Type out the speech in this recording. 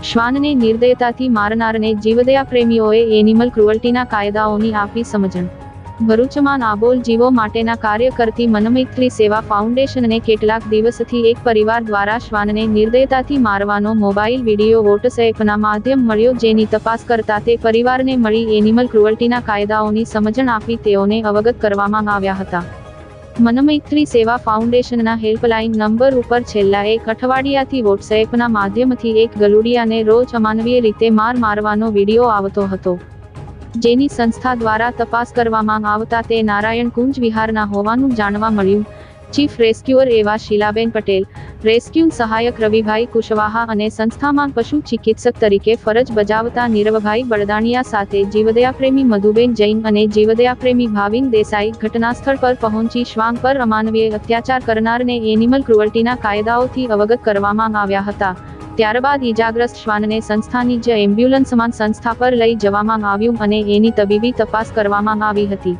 શ્વાનને નિર્દયતાથી મારનારને જીવદયા પ્રેમીઓએ એનિમલ ક્રુઅલ્ટીના કાયદાઓની આપી સમજણ. ભરૂચમાં આબોલ જીવો માટેના કાર્ય કરતી મનમૈત્રી સેવા ફાઉન્ડેશનને કેટલાક દિવસથી એક પરિવાર દ્વારા શ્વાનને નિર્દયતાથી મારવાનો મોબાઈલ વિડીયો વોટ્સએપના માધ્યમ મળ્યો, જેની તપાસ કરતા તે પરિવારને મળી એનિમલ ક્રુઅલ્ટીના કાયદાઓની સમજણ આપી તેઓને અવગત કરવામાં આવ્યા હતા. મનમૈત્રી સેવા ફાઉન્ડેશનના હેલ્પલાઇન નંબર ઉપર છેલ્લા એક અઠવાડિયાથી વોટ્સએપના માધ્યમથી એક ગલુડિયાને રોજ અમાનવીય રીતે મારવાનો વિડીયો આવતો હતો, જેની સંસ્થા દ્વારા તપાસ કરવામાં આવતા તે નારાયણ કુંજ વિહારના હોવાનું જાણવા મળ્યું. ચીફ રેસ્ક્યુઅર એવા શીલાબેન પટેલ, રેસ્ક્યુ સહાયક રવિભાઈ કુશવાહા અને સંસ્થામાં પશુ ચિકિત્સક તરીકે ફરજ બજાવતા નીરવભાઈ બળદાણિયા સાથે જીવદયાપ્રેમી મધુબેન જૈન અને જીવદયાપ્રેમી ભાવિન દેસાઈ ઘટનાસ્થળ પર પહોંચી શ્વાન પર અમાનવીય અત્યાચાર કરનારને એનિમલ ક્રુઅલ્ટીના કાયદાઓથી અવગત કરવામાં આવ્યા હતા. ત્યારબાદ ઈજાગ્રસ્ત શ્વાનને સંસ્થાની જ એમ્બ્યુલન્સમાં સંસ્થા પર લઈ જવામાં આવ્યું અને એની તબીબી તપાસ કરવામાં આવી હતી.